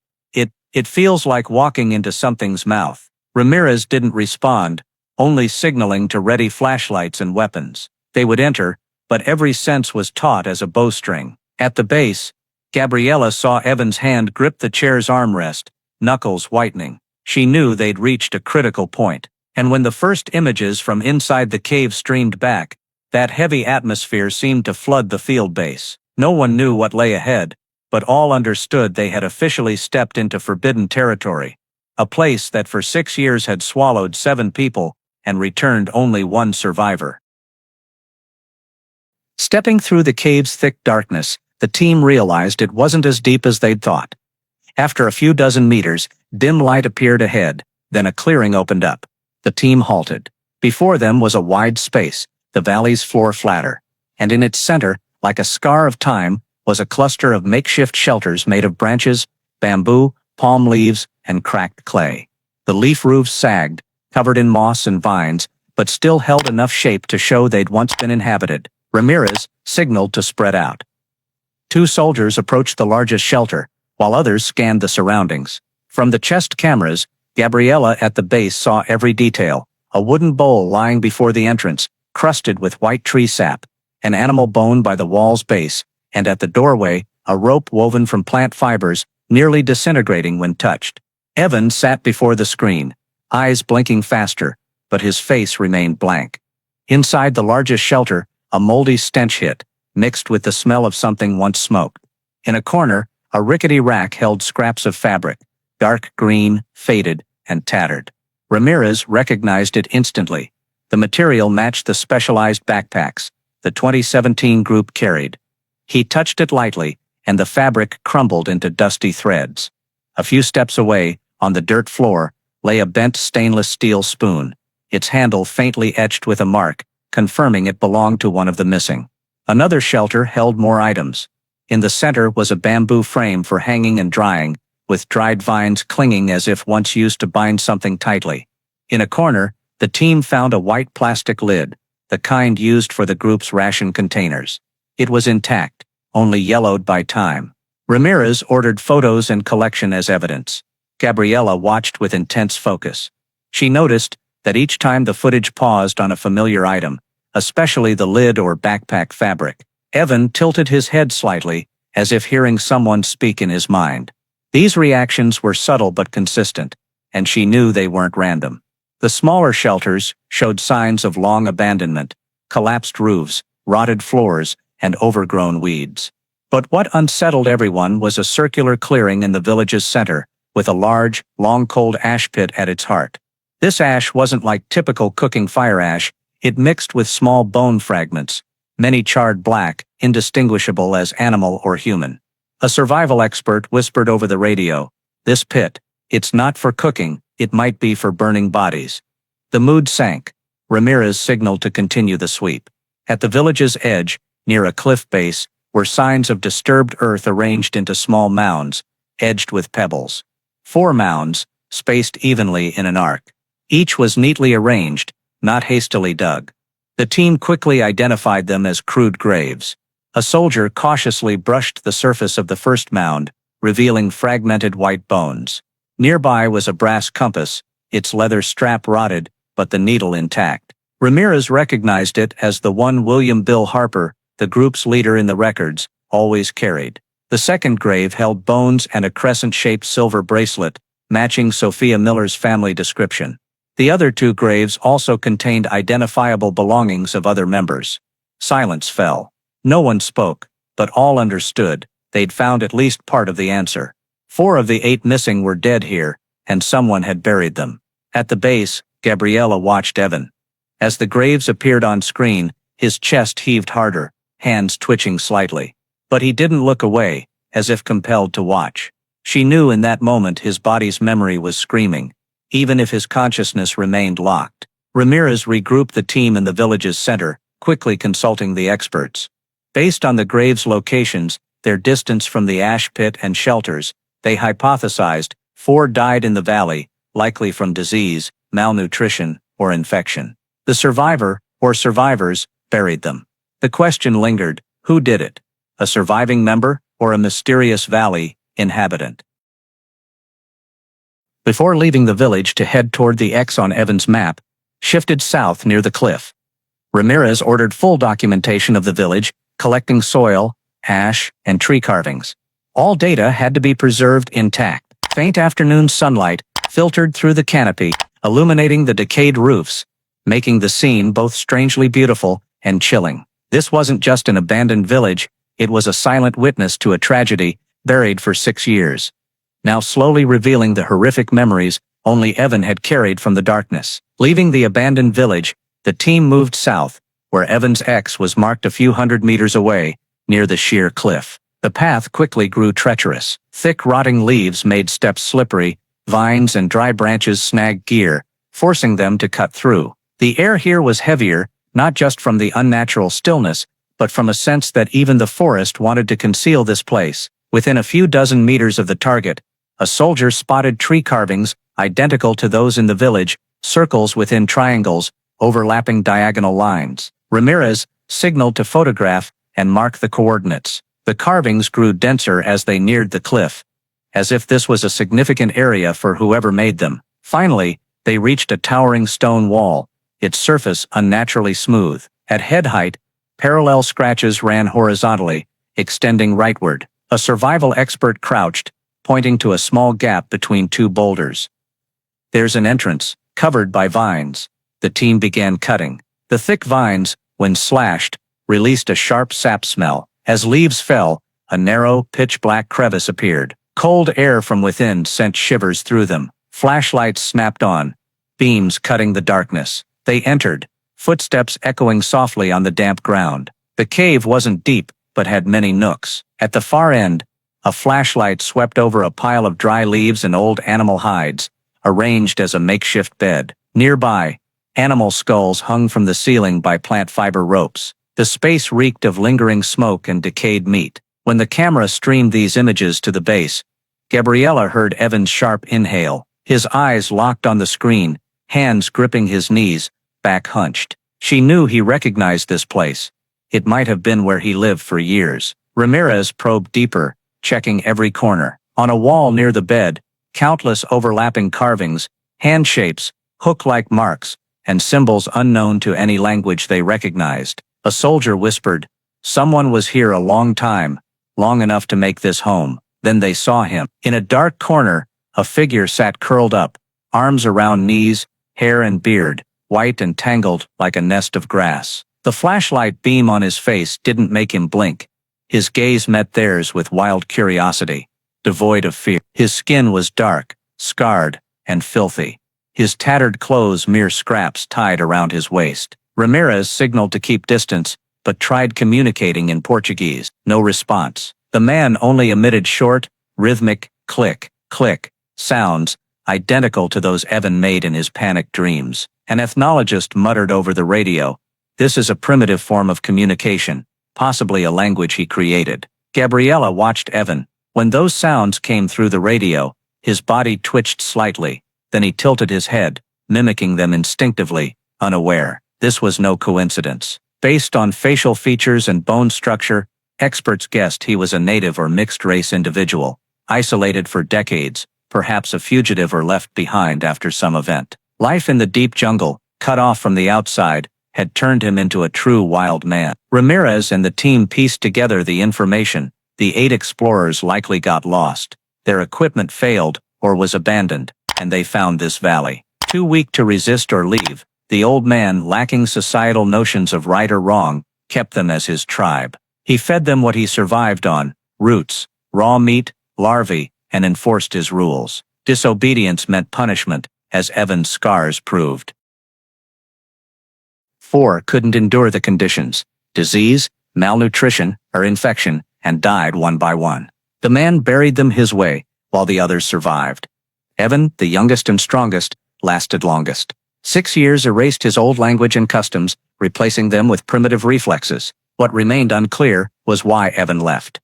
It feels like walking into something's mouth." Ramirez didn't respond, only signaling to ready flashlights and weapons. They would enter, but every sense was taut as a bowstring. At the base, Gabriella saw Evan's hand grip the chair's armrest, knuckles whitening. She knew they'd reached a critical point, and when the first images from inside the cave streamed back, that heavy atmosphere seemed to flood the field base. No one knew what lay ahead, but all understood they had officially stepped into forbidden territory, a place that for 6 years had swallowed 7 people and returned only 1 survivor. Stepping through the cave's thick darkness, the team realized it wasn't as deep as they'd thought. After a few dozen meters, dim light appeared ahead, then a clearing opened up. The team halted. Before them was a wide space, the valley's floor flatter, and in its center, like a scar of time, was a cluster of makeshift shelters made of branches, bamboo, palm leaves, and cracked clay. The leaf roofs sagged, covered in moss and vines, but still held enough shape to show they'd once been inhabited. Ramirez signaled to spread out. 2 soldiers approached the largest shelter, while others scanned the surroundings. From the chest cameras, Gabriella at the base saw every detail: a wooden bowl lying before the entrance, crusted with white tree sap, an animal bone by the wall's base, and at the doorway, a rope woven from plant fibers, nearly disintegrating when touched. Evan sat before the screen, eyes blinking faster, but his face remained blank. Inside the largest shelter, a moldy stench hit, mixed with the smell of something once smoked. In a corner, a rickety rack held scraps of fabric, dark green, faded, and tattered. Ramirez recognized it instantly. The material matched the specialized backpacks the 2017 group carried. He touched it lightly, and the fabric crumbled into dusty threads. A few steps away, on the dirt floor, lay a bent stainless steel spoon, its handle faintly etched with a mark, confirming it belonged to one of the missing. Another shelter held more items. In the center was a bamboo frame for hanging and drying, with dried vines clinging as if once used to bind something tightly. In a corner, the team found a white plastic lid, the kind used for the group's ration containers. It was intact, only yellowed by time. Ramirez ordered photos and collection as evidence. Gabriella watched with intense focus. She noticed that each time the footage paused on a familiar item, especially the lid or backpack fabric, Evan tilted his head slightly, as if hearing someone speak in his mind. These reactions were subtle but consistent, and she knew they weren't random. The smaller shelters showed signs of long abandonment, collapsed roofs, rotted floors, and overgrown weeds. But what unsettled everyone was a circular clearing in the village's center, with a large, long-cold ash pit at its heart. This ash wasn't like typical cooking fire ash, it mixed with small bone fragments, many charred black, indistinguishable as animal or human. A survival expert whispered over the radio, "This pit, it's not for cooking, it might be for burning bodies." The mood sank. Ramirez signaled to continue the sweep. At the village's edge, near a cliff base, were signs of disturbed earth arranged into small mounds, edged with pebbles. 4 mounds, spaced evenly in an arc. Each was neatly arranged, not hastily dug. The team quickly identified them as crude graves. A soldier cautiously brushed the surface of the first mound, revealing fragmented white bones. Nearby was a brass compass, its leather strap rotted, but the needle intact. Ramirez recognized it as the one William Bill Harper, the group's leader in the records, always carried. The second grave held bones and a crescent-shaped silver bracelet, matching Sophia Miller's family description. The other 2 graves also contained identifiable belongings of other members. Silence fell. No one spoke, but all understood. They'd found at least part of the answer. 4 of the 8 missing were dead here, and someone had buried them. At the base, Gabriella watched Evan. As the graves appeared on screen, his chest heaved harder, hands twitching slightly. But he didn't look away, as if compelled to watch. She knew in that moment his body's memory was screaming, even if his consciousness remained locked. Ramirez regrouped the team in the village's center, quickly consulting the experts. Based on the graves' locations, their distance from the ash pit and shelters, they hypothesized 4 died in the valley, likely from disease, malnutrition, or infection. The survivor, or survivors, buried them. The question lingered: who did it? A surviving member, or a mysterious valley inhabitant? Before leaving the village to head toward the X on Evan's map, shifted south near the cliff. Ramirez ordered full documentation of the village, collecting soil, ash, and tree carvings. All data had to be preserved intact. Faint afternoon sunlight filtered through the canopy, illuminating the decayed roofs, making the scene both strangely beautiful and chilling. This wasn't just an abandoned village, it was a silent witness to a tragedy buried for 6 years. Now slowly revealing the horrific memories only Evan had carried from the darkness. Leaving the abandoned village, the team moved south, where Evan's X was marked a few hundred meters away, near the sheer cliff. The path quickly grew treacherous. Thick rotting leaves made steps slippery, vines and dry branches snagged gear, forcing them to cut through. The air here was heavier, not just from the unnatural stillness, but from a sense that even the forest wanted to conceal this place. Within a few dozen meters of the target, a soldier spotted tree carvings, identical to those in the village, circles within triangles, overlapping diagonal lines. Ramirez signaled to photograph and mark the coordinates. The carvings grew denser as they neared the cliff, as if this was a significant area for whoever made them. Finally, they reached a towering stone wall, its surface unnaturally smooth. At head height, parallel scratches ran horizontally, extending rightward. A survival expert crouched, pointing to a small gap between two boulders. "There's an entrance, covered by vines." The team began cutting. The thick vines, when slashed, released a sharp sap smell. As leaves fell, a narrow, pitch-black crevice appeared. Cold air from within sent shivers through them. Flashlights snapped on, beams cutting the darkness. They entered, footsteps echoing softly on the damp ground. The cave wasn't deep, but had many nooks. At the far end, a flashlight swept over a pile of dry leaves and old animal hides, arranged as a makeshift bed. Nearby, animal skulls hung from the ceiling by plant fiber ropes. The space reeked of lingering smoke and decayed meat. When the camera streamed these images to the base, Gabriella heard Evan's sharp inhale. His eyes locked on the screen, hands gripping his knees, back hunched. She knew he recognized this place. It might have been where he lived for years. Ramirez probed deeper, checking every corner. On a wall near the bed, countless overlapping carvings, hand shapes, hook-like marks, and symbols unknown to any language they recognized. A soldier whispered, "Someone was here a long time, long enough to make this home." Then they saw him. In a dark corner, a figure sat curled up, arms around knees, hair and beard, white and tangled like a nest of grass. The flashlight beam on his face didn't make him blink. His gaze met theirs with wild curiosity, devoid of fear. His skin was dark, scarred, and filthy. His tattered clothes mere scraps tied around his waist. Ramirez signaled to keep distance, but tried communicating in Portuguese. No response. The man only emitted short, rhythmic, click, click sounds, identical to those Evan made in his panicked dreams. An ethnologist muttered over the radio, "This is a primitive form of communication, possibly a language he created." Gabriella watched Evan. When those sounds came through the radio, his body twitched slightly, then he tilted his head, mimicking them instinctively, unaware. This was no coincidence. Based on facial features and bone structure, experts guessed he was a native or mixed-race individual, isolated for decades, perhaps a fugitive or left behind after some event. Life in the deep jungle, cut off from the outside, had turned him into a true wild man. Ramirez and the team pieced together the information. The 8 explorers likely got lost. Their equipment failed or was abandoned, and they found this valley. Too weak to resist or leave, the old man, lacking societal notions of right or wrong, kept them as his tribe. He fed them what he survived on, roots, raw meat, larvae, and enforced his rules. Disobedience meant punishment, as Evan's scars proved. 4 couldn't endure the conditions: disease, malnutrition, or infection, and died one by one. The man buried them his way, while the others survived. Evan, the youngest and strongest, lasted longest. 6 years erased his old language and customs, replacing them with primitive reflexes. What remained unclear was why Evan left.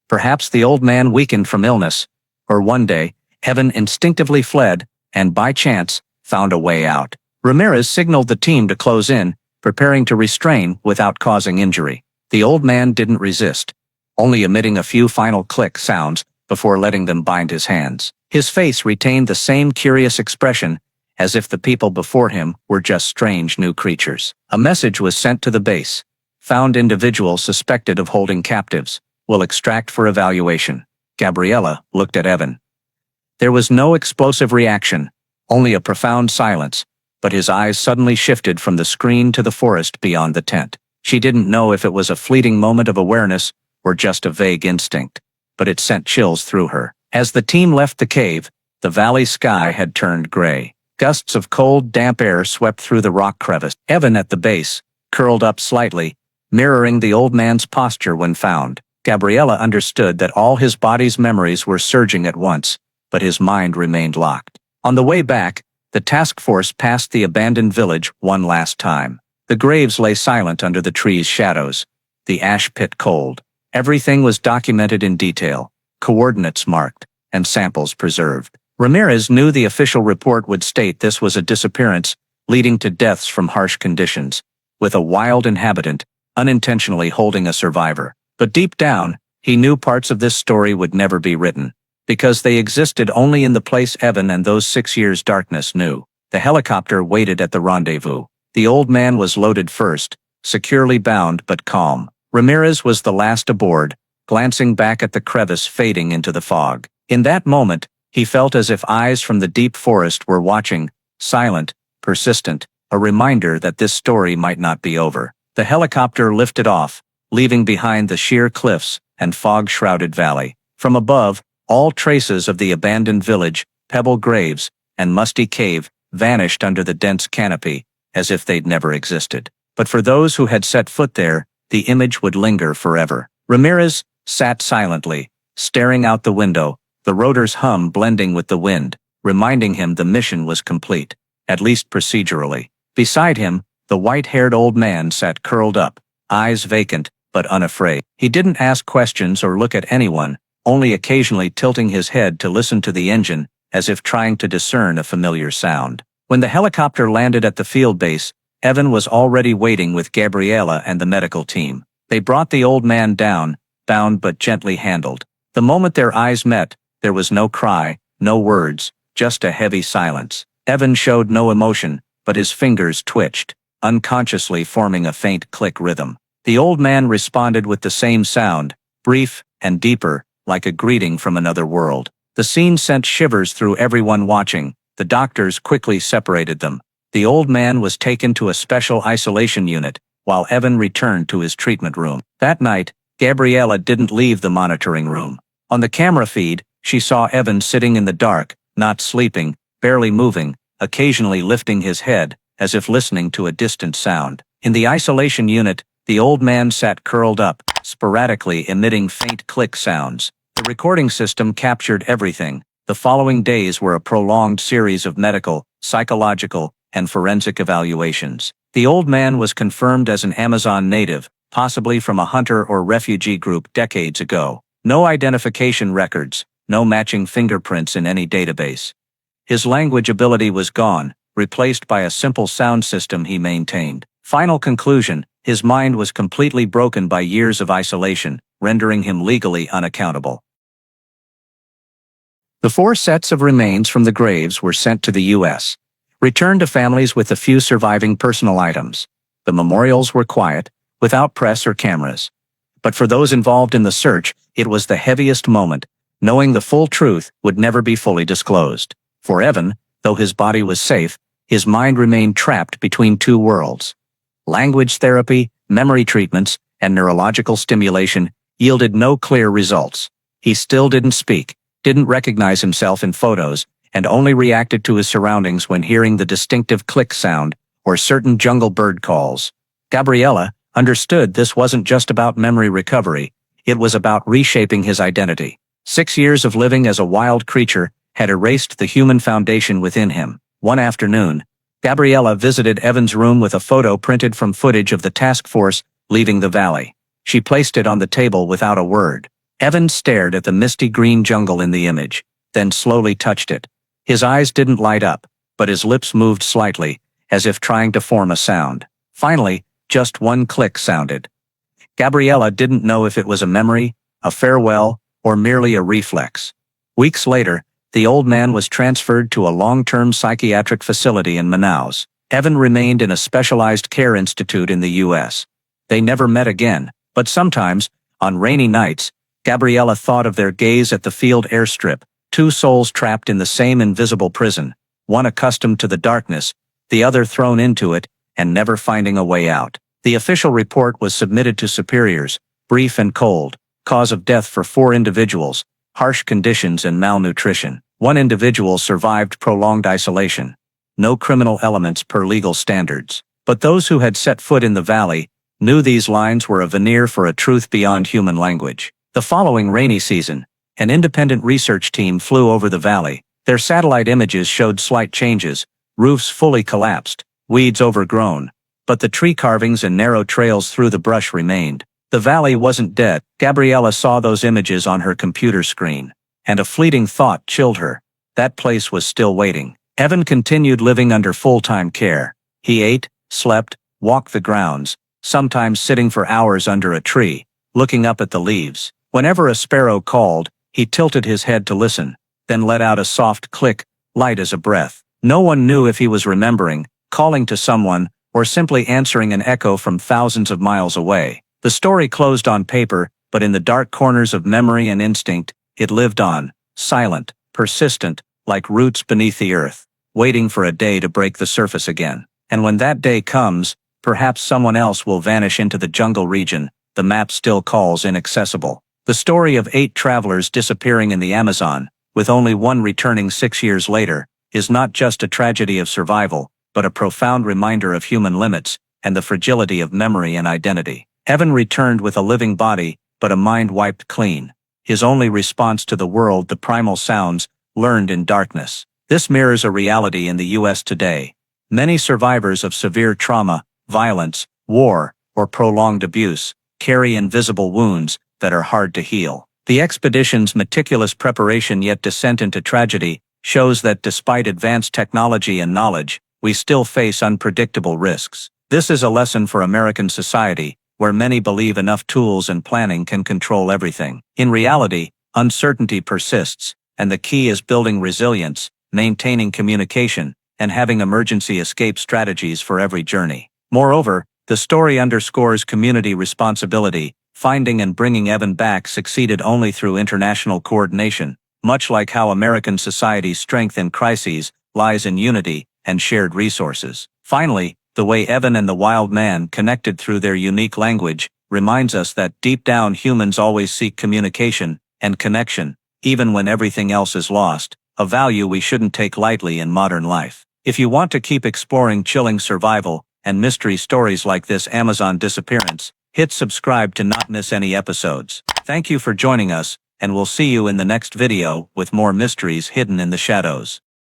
Perhaps the old man weakened from illness, or one day, Evan instinctively fled, and by chance, found a way out. Ramirez signaled the team to close in, preparing to restrain without causing injury. The old man didn't resist, only emitting a few final click sounds before letting them bind his hands. His face retained the same curious expression, as if the people before him were just strange new creatures. A message was sent to the base. Found individual suspected of holding captives. Will extract for evaluation. Gabriella looked at Evan. There was no explosive reaction, only a profound silence, but his eyes suddenly shifted from the screen to the forest beyond the tent. She didn't know if it was a fleeting moment of awareness or just a vague instinct, but it sent chills through her. As the team left the cave, the valley sky had turned gray. Gusts of cold, damp air swept through the rock crevice. Evan at the base, curled up slightly, mirroring the old man's posture when found. Gabriella understood that all his body's memories were surging at once, but his mind remained locked. On the way back, the task force passed the abandoned village one last time. The graves lay silent under the trees' shadows, the ash pit cold. Everything was documented in detail, coordinates marked, and samples preserved. Ramirez knew the official report would state this was a disappearance, leading to deaths from harsh conditions, with a wild inhabitant unintentionally holding a survivor. But deep down, he knew parts of this story would never be written. because they existed only in the place Evan and those 6 years' darkness knew. The helicopter waited at the rendezvous. The old man was loaded first, securely bound but calm. Ramirez was the last aboard, glancing back at the crevice fading into the fog. In that moment, he felt as if eyes from the deep forest were watching, silent, persistent, a reminder that this story might not be over. The helicopter lifted off, leaving behind the sheer cliffs and fog-shrouded valley. From above, all traces of the abandoned village, pebble graves, and musty cave vanished under the dense canopy, as if they'd never existed. But for those who had set foot there, the image would linger forever. Ramirez sat silently, staring out the window, the rotor's hum blending with the wind, reminding him the mission was complete, at least procedurally. Beside him, the white-haired old man sat curled up, eyes vacant, but unafraid. He didn't ask questions or look at anyone, only occasionally tilting his head to listen to the engine, as if trying to discern a familiar sound. When the helicopter landed at the field base, Evan was already waiting with Gabriella and the medical team. They brought the old man down, bound but gently handled. The moment their eyes met, there was no cry, no words, just a heavy silence. Evan showed no emotion, but his fingers twitched, unconsciously forming a faint click rhythm. The old man responded with the same sound, brief and deeper, like a greeting from another world. The scene sent shivers through everyone watching. The doctors quickly separated them. The old man was taken to a special isolation unit, while Evan returned to his treatment room. That night, Gabriella didn't leave the monitoring room. On the camera feed, she saw Evan sitting in the dark, not sleeping, barely moving, occasionally lifting his head, as if listening to a distant sound. In the isolation unit, the old man sat curled up, sporadically emitting faint click sounds. The recording system captured everything. The following days were a prolonged series of medical, psychological, and forensic evaluations. The old man was confirmed as an Amazon native, possibly from a hunter or refugee group decades ago. No identification records, no matching fingerprints in any database. His language ability was gone, replaced by a simple sound system he maintained. Final conclusion: his mind was completely broken by years of isolation, rendering him legally unaccountable. The 4 sets of remains from the graves were sent to the U.S., returned to families with a few surviving personal items. The memorials were quiet, without press or cameras. But for those involved in the search, it was the heaviest moment, knowing the full truth would never be fully disclosed. For Evan, though his body was safe, his mind remained trapped between 2 worlds. Language therapy, memory treatments, and neurological stimulation yielded no clear results. He still didn't speak, didn't recognize himself in photos, and only reacted to his surroundings when hearing the distinctive click sound or certain jungle bird calls. Gabriella understood this wasn't just about memory recovery, it was about reshaping his identity. 6 years of living as a wild creature had erased the human foundation within him. One afternoon, Gabriella visited Evan's room with a photo printed from footage of the task force leaving the valley. She placed it on the table without a word. Evan stared at the misty green jungle in the image, then slowly touched it. His eyes didn't light up, but his lips moved slightly, as if trying to form a sound. Finally, just one click sounded. Gabriella didn't know if it was a memory, a farewell, or merely a reflex. Weeks later, the old man was transferred to a long-term psychiatric facility in Manaus. Evan remained in a specialized care institute in the U.S. They never met again, but sometimes, on rainy nights, Gabriella thought of their gaze at the field airstrip, 2 souls trapped in the same invisible prison, one accustomed to the darkness, the other thrown into it, and never finding a way out. The official report was submitted to superiors, brief and cold: cause of death for 4 individuals, harsh conditions and malnutrition. 1 individual survived prolonged isolation. No criminal elements per legal standards. But those who had set foot in the valley knew these lines were a veneer for a truth beyond human language. The following rainy season, an independent research team flew over the valley. Their satellite images showed slight changes: roofs fully collapsed, weeds overgrown, but the tree carvings and narrow trails through the brush remained. The valley wasn't dead. Gabriella saw those images on her computer screen, and a fleeting thought chilled her. That place was still waiting. Evan continued living under full-time care. He ate, slept, walked the grounds, sometimes sitting for hours under a tree, looking up at the leaves. Whenever a sparrow called, He tilted his head to listen, then let out a soft click, light as a breath. No one knew if he was remembering, calling to someone, or simply answering an echo from thousands of miles away. The story closed on paper, but in the dark corners of memory and instinct, it lived on, silent, persistent, like roots beneath the earth, waiting for a day to break the surface again. And when that day comes, perhaps someone else will vanish into the jungle region the map still calls inaccessible. The story of 8 travelers disappearing in the Amazon, with only one returning 6 years later, is not just a tragedy of survival, but a profound reminder of human limits and the fragility of memory and identity. Evan returned with a living body, but a mind wiped clean. His only response to the world, the primal sounds learned in darkness. This mirrors a reality in the U.S. today. Many survivors of severe trauma, violence, war, or prolonged abuse carry invisible wounds that are hard to heal. The expedition's meticulous preparation yet descent into tragedy shows that despite advanced technology and knowledge, we still face unpredictable risks. This is a lesson for American society, where many believe enough tools and planning can control everything. In reality, uncertainty persists, and the key is building resilience, maintaining communication, and having emergency escape strategies for every journey. Moreover, the story underscores community responsibility. Finding and bringing Evan back succeeded only through international coordination, much like how American society's strength in crises lies in unity and shared resources. Finally, the way Evan and the wild man connected through their unique language reminds us that deep down humans always seek communication and connection, even when everything else is lost, a value we shouldn't take lightly in modern life. If you want to keep exploring chilling survival and mystery stories like this Amazon disappearance, hit subscribe to not miss any episodes. Thank you for joining us, and we'll see you in the next video with more mysteries hidden in the shadows.